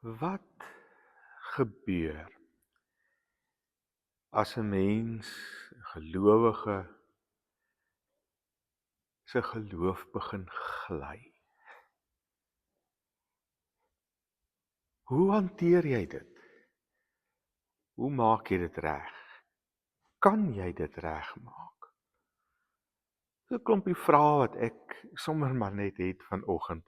Wat gebeur as 'n mens, 'n gelowige, se geloof begin gly? Hoe hanteer jy dit? Hoe maak jy dit reg? Kan jy dit regmaak? So 'n klompie vrae wat ek sommer maar net het vanoggend.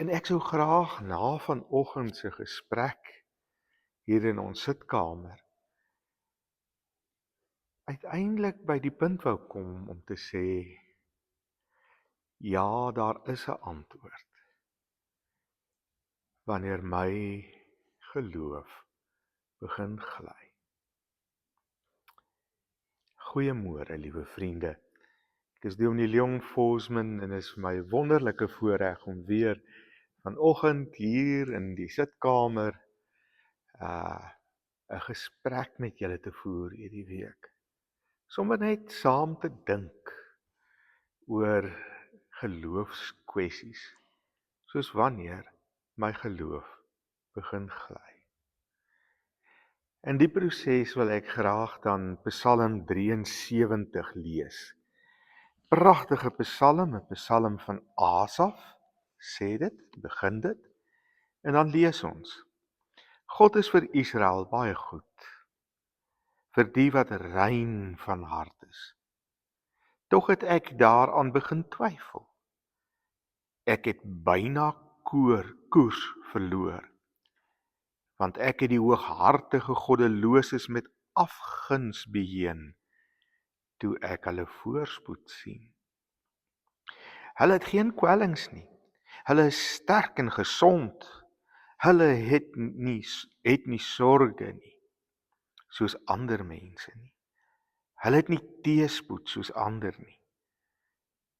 En ek sou graag na vanoggend se gesprek hier in ons sitkamer uiteindelik by die punt wou kom om te sê, ja, daar is 'n antwoord. Wanneer my geloof begin gly. Goeiemôre, liewe vriende. Ek is Dominee Leon Forsman en is vir my wonderlike voorreg om weer vanoggend hier in die sitkamer 'n gesprek met julle te voer hierdie week. Sommige net saam te dink oor geloofskwessies, soos wanneer my geloof begin gly. In die proses wil ek graag dan Psalm 73 lees. Pragtige psalm, 'n psalm van Asaf, sê dit, begin dit, en dan lees ons. God is vir Israel baie goed, vir die wat rein van hart is. Tog het ek daaraan begin twyfel. Ek het byna koers verloor, want ek het die hooghartige goddeloses met afguns beheen, toe ek hulle voorspoed sien. Hulle het geen kwellings nie, hulle is sterk en gesond, hulle het nie sorge nie, soos ander mense nie. Hulle het nie teëspoed soos ander nie.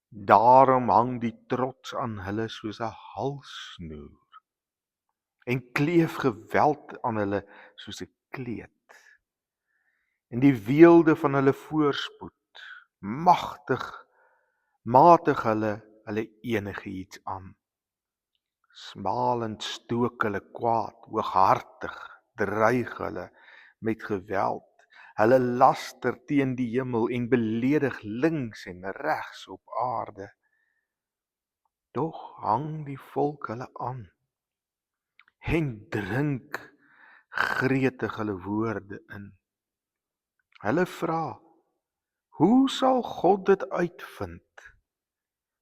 Daarom hang die trots aan hulle soos 'n halssnoer, en kleef geweld aan hulle soos 'n kleed. En die weelde van hulle voorspoed, matig hulle enigiets aan. Smalend stook hulle kwaad, hooghartig dreig hulle met geweld. Hulle laster teen die hemel en beledig links en regs op aarde. Doch hang die volk hulle aan en drink gretig hulle woorde in. Hulle vra, hoe sal God dit uitvind?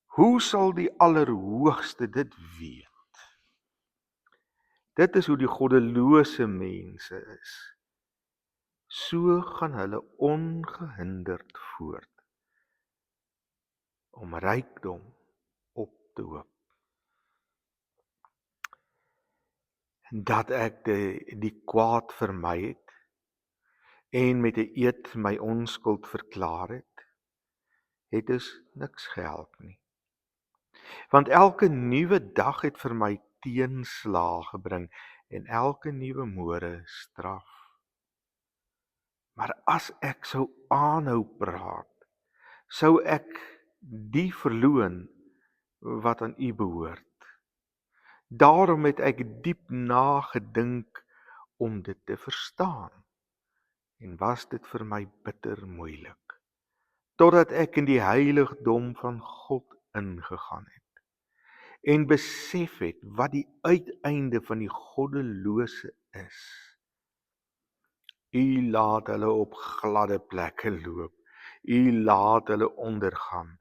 Hoe sal die Allerhoogste dit weet? Dit is hoe die goddelose mense is. So gaan hulle ongehinderd voort om rykdom op te hoop. Dat ek die kwaad vermy het en met 'n eed my onskuld verklaar het dus niks gehelp nie. Want elke nuwe dag het vir my teenslae gebring en elke nuwe môre straf. Maar as ek sou aanhou praat, sou ek die verloon wat aan U behoort. Daarom het ek diep nagedink om dit te verstaan, en was dit vir my bitter moeilik, totdat ek in die heiligdom van God ingegaan het, en besef het wat die uiteinde van die goddelose is. U laat hulle op gladde plekke loop, U laat hulle ondergaan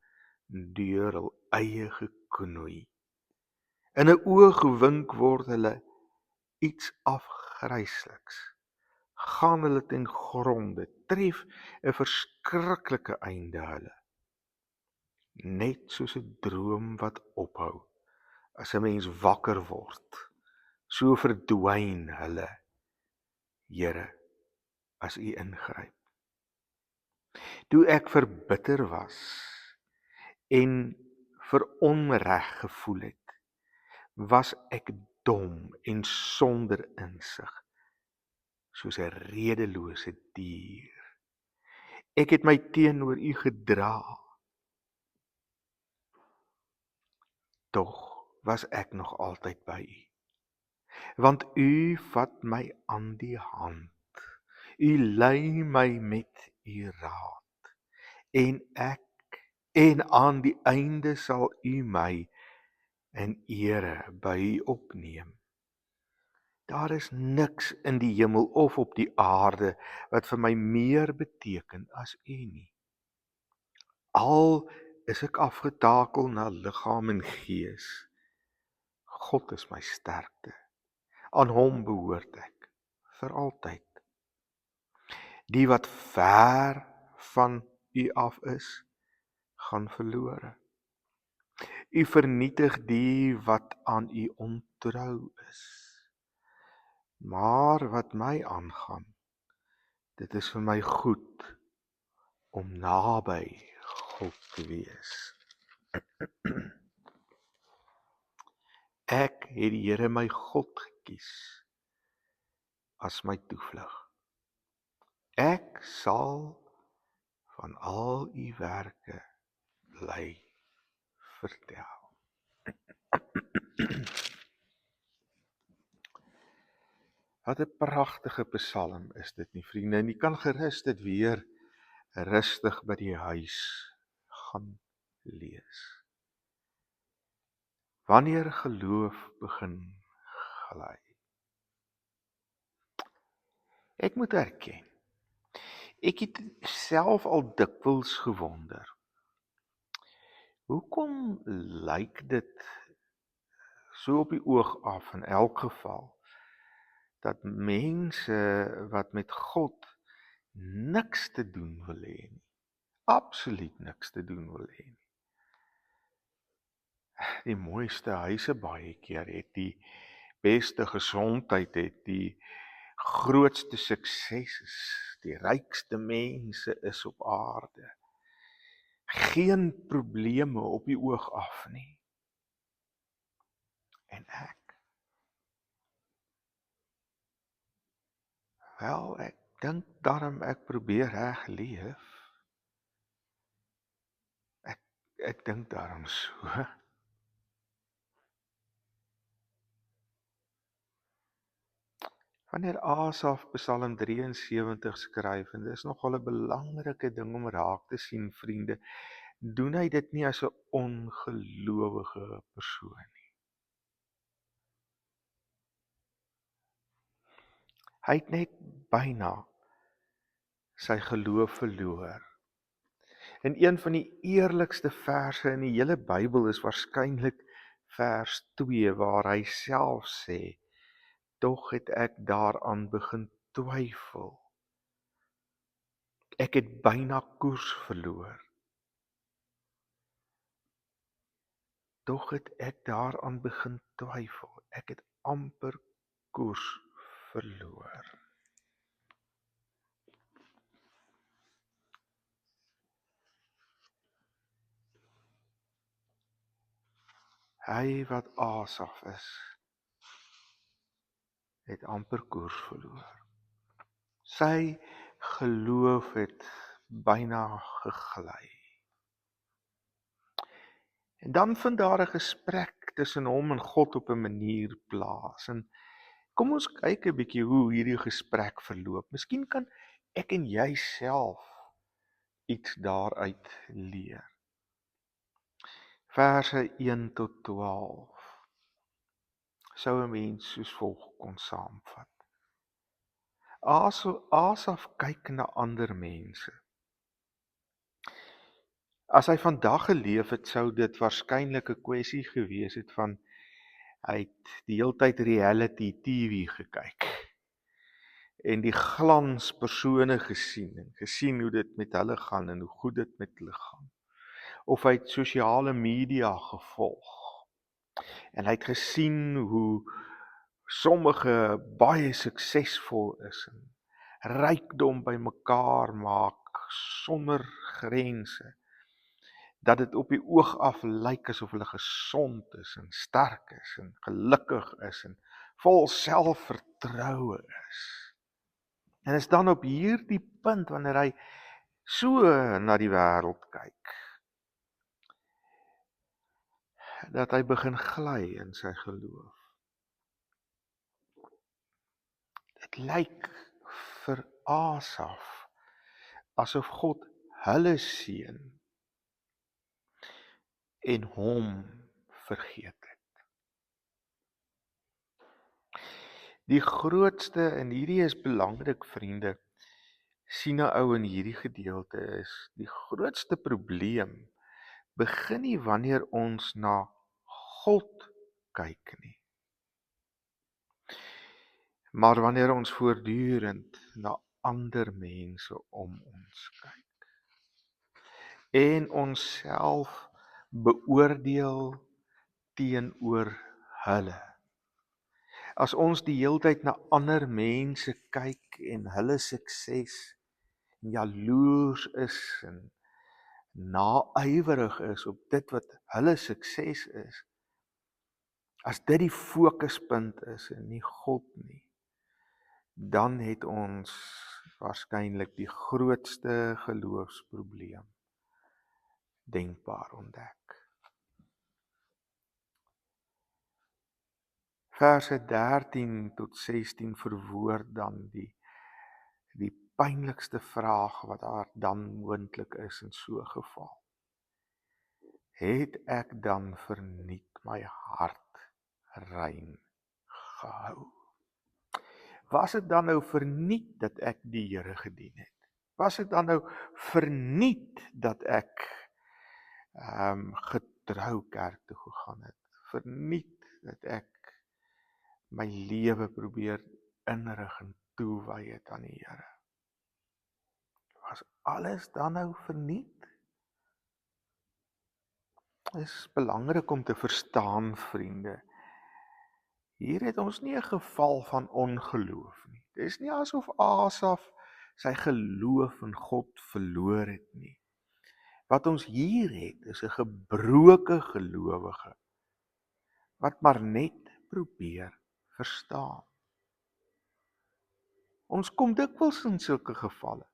deur hul eie geknoei. In 'n oogwink word hulle iets afgrysliks, gaan hulle ten gronde, tref 'n verskriklike einde hulle. Net soos 'n droom wat ophou, as 'n mens wakker word, so verdwyn hulle, Here, as U ingryp. Toe ek verbitter was en veronreg gevoel het, was ek dom en sonder insig, soos 'n redelose dier. Ek het my teenoor U gedra. Tog was ek nog altyd by U. want U vat my aan die hand. U lei my met U raad, en aan die einde sal U my in ere by U opneem. Daar is niks in die hemel of op die aarde wat vir my meer beteken as U nie. Al is ek afgetakel na liggaam en gees, God is my sterkte. Aan Hom behoort ek vir altyd. Die wat ver van U af is, gaan verlore. U vernietig die wat aan U ontrou is. Maar wat my aangaan, dit is vir my goed om naby God te wees. Ek het die Here my God gekies as my toevlug. Ek sal van al U werke bly vertel. Wat 'n pragtige psalm is dit nie, vriende, en jy kan gerus dit weer rustig by die huis gaan lees. Wanneer geloof begin gly. Ek moet erken, ek het self al dikwels gewonder, hoekom lyk dit so op die oog af in elk geval, dat mense wat met God niks te doen wil hê nie, absoluut niks te doen wil hê nie. Die mooiste huise baie keer het die beste gesondheid, het die grootste sukses, die rykste mense is op aarde. Geen probleme op die oog af nie. En ek? Wel, ek dink daarom ek probeer reg leef. Ek dink daarom so. Wanneer Asaf Psalm 73 skryf, en dit is nogal 'n belangrike ding om raak te sien, vriende, doen hy dit nie as 'n ongelowige persoon nie. Hy het net byna sy geloof verloor. En een van die eerlikste verse in die hele Bybel is waarskynlik vers 2 waar hy self sê, tog het ek daaraan begin twyfel. Ek het byna koers verloor. Tog het ek daaraan begin twyfel. Ek het amper koers verloor. Hy wat Asaf is, het amper koers verloor. Sy geloof het byna gegly. En dan vind daar 'n gesprek tussen hom en God op 'n manier plaas. En kom ons kyk 'n bietjie hoe hierdie gesprek verloop. Miskien kan ek en jy self iets daaruit leer. Verse 1 tot 12 sou 'n mens soos volg kon saamvat. Asaf kyk na ander mense. As hy vandag geleef het, sou dit waarskynlik 'n kwessie gewees het van hy het die heeltyd reality TV gekyk en die glanspersone gesien hoe dit met hulle gaan en hoe goed dit met hulle gaan. Of hy het sosiale media gevolg en hy het gesien hoe sommige baie suksesvol is en rykdom bymekaar maak sonder grense. Dat dit op die oog af lyk asof hulle gesond is en sterk is en gelukkig is en vol selfvertroue is. En is dan op hierdie punt wanneer hy so na die wêreld kyk, dat hy begin gly in sy geloof. lyk vir Asaf asof God hulle seën en hom vergeet het. Die grootste, en hierdie is belangrik vriende, sien nou ou in hierdie gedeelte is, die grootste probleem begin nie wanneer ons na God kyk nie, maar wanneer ons voortdurend na ander mense om ons kyk en onsself beoordeel teenoor hulle. As ons die heeltyd na ander mense kyk en hulle sukses, jaloers is en naaiwerig is op dit wat hulle sukses is, as dit die fokuspunt is en nie God nie, dan het ons waarskynlik die grootste geloofsprobleem denkbaar ontdek. Verse 13 tot 16 verwoord dan die pynlikste vraag wat daar dan moontlik is in so 'n geval. Het ek dan verniet my hart rein gehou? Was dit dan nou verniet dat ek die Here gedien het? Was dit dan nou verniet dat ek getrou kerk toe gegaan het? Verniet dat ek my lewe probeer inrig en toewy het aan die Here? Was alles dan nou verniet? Dit is belangrik om te verstaan, vriende. Hier het ons nie 'n geval van ongeloof nie. Dit is nie asof Asaf sy geloof in God verloor het nie. Wat ons hier het, is 'n gebroke gelowige, wat maar net probeer verstaan. Ons kom dikwels in sulke gevalle,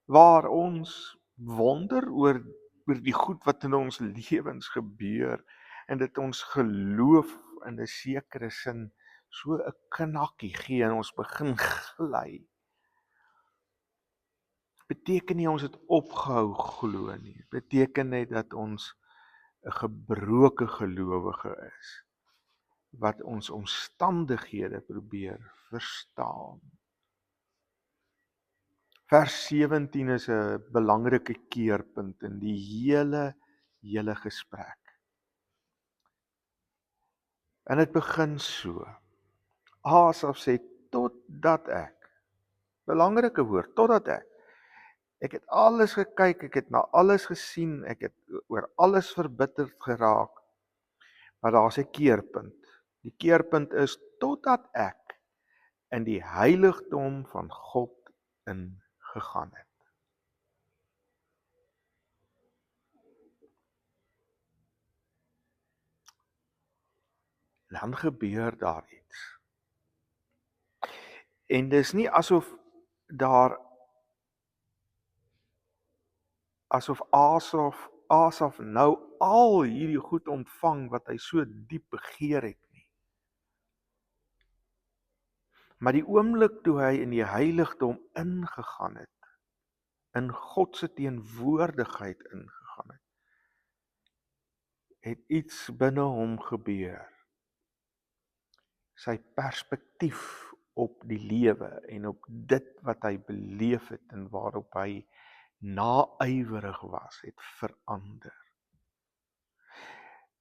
waar ons wonder oor die goed wat in ons lewens gebeur, en dit ons geloof in 'n sekere sin so 'n knakkie gee en ons begin gly. Beteken nie ons het opgehou glo nie. Dit beteken net dat ons 'n gebroke gelowige is, wat ons omstandighede probeer verstaan. Vers 17 is 'n belangrike keerpunt in die hele gesprek. En dit begin so. Asaf sê, totdat ek, belangrike woord, totdat ek het alles gekyk, ek het na alles gesien, ek het oor alles verbitterd geraak, maar daar's 'n keerpunt. Die keerpunt is, totdat ek in die heiligdom van God ingegaan het. Dan gebeur daar iets. En dis nie asof Asaf nou al hierdie goed ontvang wat hy so diep begeer het nie. Maar die oomblik toe hy in die heiligdom ingegaan het, in God se teenwoordigheid ingegaan het iets binne hom gebeur. Sy perspektief op die lewe en op dit wat hy beleef het en waarop hy naaiwerig was, het verander.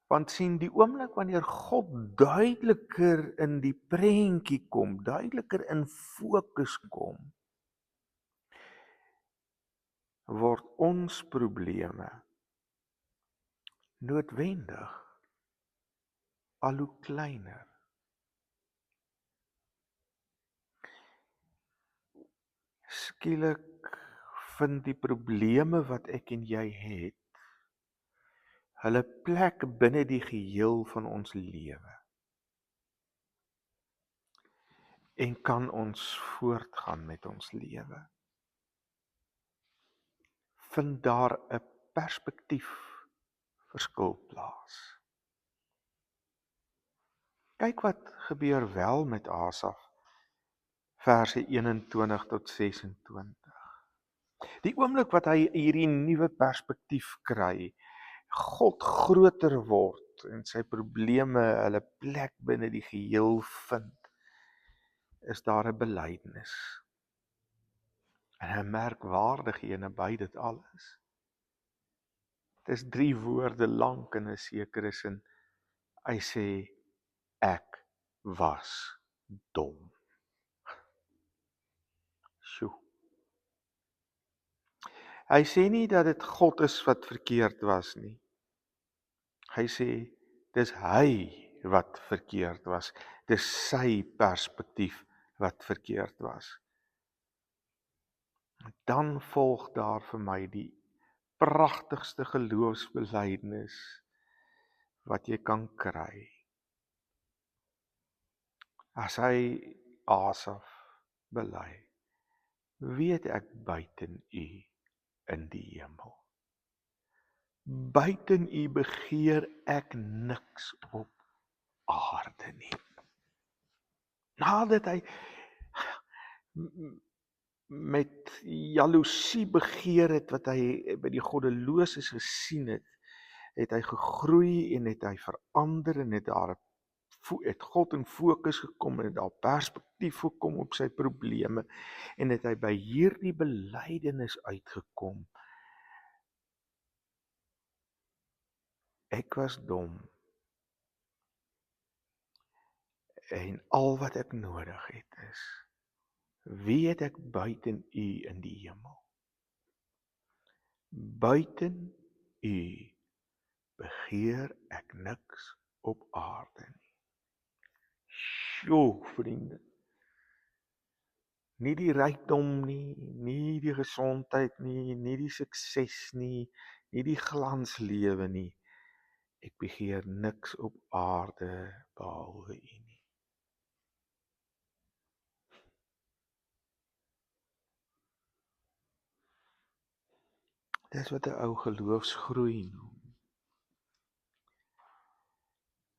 Want sien, die oomblik wanneer God duideliker in die prentjie kom, duideliker in fokus kom, word ons probleme noodwendig al hoe kleiner. Skielik vind die probleme wat ek en jy het, hulle plek binne die geheel van ons lewe. En kan ons voortgaan met ons lewe. Vind daar 'n perspektiefverskil plaas. Kyk wat gebeur wel met Asaf. verse 21 tot 26. Die oomblik wat hy hierdie nuwe perspektief kry, God groter word en sy probleme hulle plek binne die geheel vind, is daar 'n belydenis. En 'n merkwaardige een by dit alles. Dit is 3 woorde lank in 'n sekere sin. Hy sê, ek was dom. Sjoe. Hy sê nie dat dit God is wat verkeerd was nie. Hy sê, dis hy wat verkeerd was. Dis sy perspektief wat verkeerd was. Dan volg daar vir my die pragtigste geloofsbelydenis wat jy kan kry. As hy Asaf bely, weet ek buiten u in die hemel. Buiten u begeer ek niks op aarde nie. Nadat hy met jaloesie begeer het wat hy by die goddeloses gesien het, het hy gegroei en het hy verander en het God in fokus gekom en het daar perspektief gekom op sy probleme en het hy by hierdie belydenis uitgekom. Ek was dom en al wat ek nodig het is, weet ek buiten u in die hemel. Buiten u begeer ek niks op aarde nie. Sjoe, vriende. Nie die rykdom nie, nie die gesondheid nie, nie die sukses nie, nie die glanslewe nie. Ek begeer niks op aarde behalwe u nie. Dis wat 'n ou geloofsgroei noem.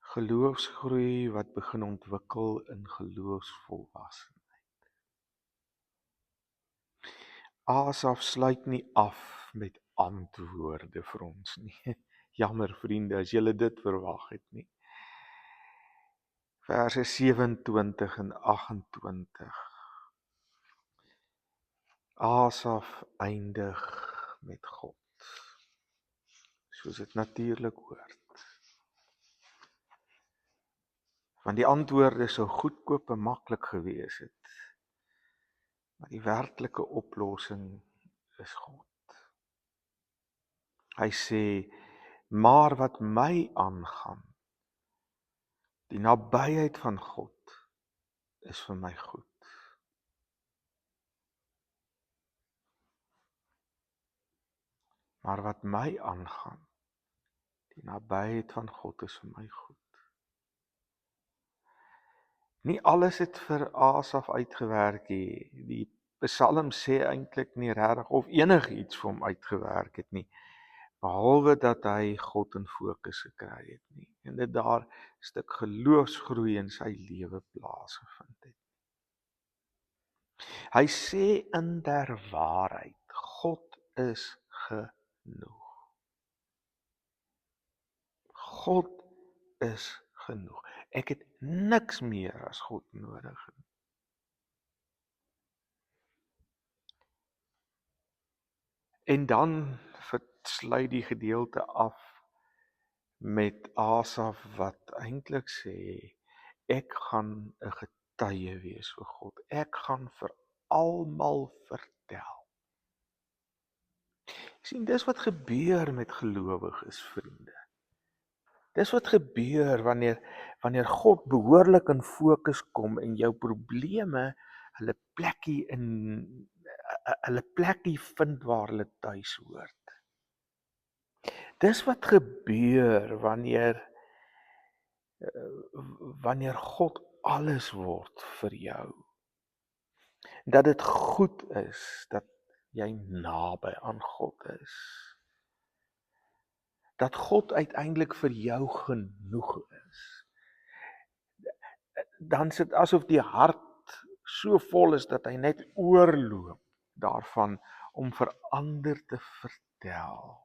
Geloofsgroei wat begin ontwikkel in geloofsvolwassenheid. Asaf sluit nie af met antwoorde vir ons nie. Jammer vriende, as julle dit verwag het nie. Verse 27 en 28. Asaf eindig met God, soos dit natuurlik hoort. Want die antwoorde sou goedkoop en maklik gewees het, maar die werklike oplossing is God. Hy sê, maar wat my aangaan, die nabyheid van God is vir my goed. Maar wat my aangaan, die nabyheid van God is vir my goed. Nie alles het vir Asaf uitgewerk nie. Die Psalm sê eintlik nie regtig of enigiets vir hom uitgewerk het nie, behalwe dat hy God in fokus gekry het nie. En dit daar 'n stuk geloofsgroei in sy lewe plaasgevind het. Hy sê in der waarheid, God is genoeg. God is genoeg. Ek het niks meer as God nodig nie. En dan sluit die gedeelte af met Asaf wat eintlik sê, ek gaan 'n getuie wees vir God. Ek gaan vir almal vertel. Sien, dis wat gebeur met gelowiges, vriende. Dis wat gebeur wanneer God behoorlik in fokus kom en jou probleme hulle plekkie vind waar hulle tuis hoort. Dis wat gebeur wanneer God alles word vir jou. Dat dit goed is dat jy naby aan God is. Dat God uiteindelik vir jou genoeg is. Dan sit asof die hart so vol is dat hy net oorloop daarvan om vir ander te vertel.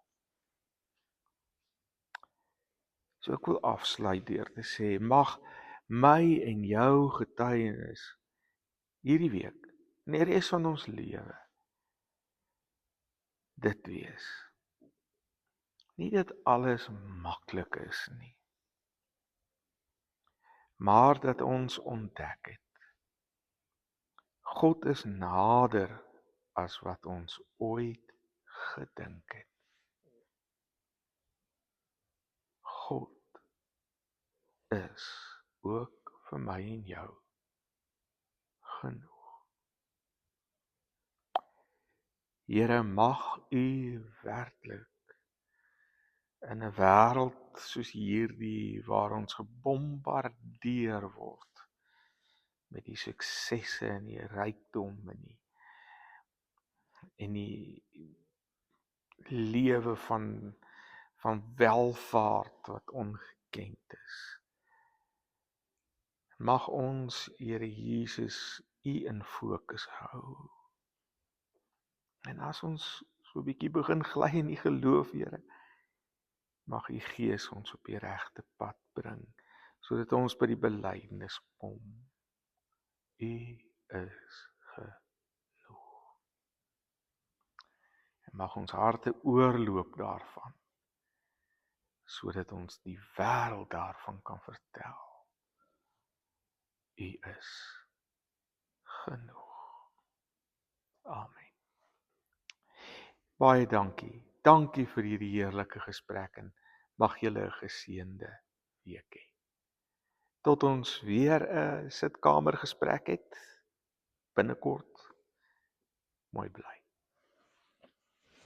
So ek wil afsluit deur te sê, mag my en jou getuienis hierdie week en die res van ons lewe dit wees. Nie dat alles maklik is nie, maar dat ons ontdek het, God is nader as wat ons ooit gedink het. God is ook vir my en jou genoeg. Here, mag U werklik in 'n wêreld soos hierdie waar ons gebombardeer word met die suksesse en die rykdom en die lewe van welvaart wat ongekend is. Mag ons, Here Jesus, U in fokus hou. En as ons so 'n bietjie begin gly in die geloof, Here, mag U Gees ons op die regte pad bring, sodat ons by die belydenis kom. U is genoeg. En mag ons harte oorloop daarvan, sodat ons die wêreld daarvan kan vertel. U is genoeg. Amen. Baie dankie. Dankie vir hierdie heerlike gesprek en mag julle 'n geseënde week hê. Tot ons weer 'n sitkamergesprek het binnekort. Mooi bly.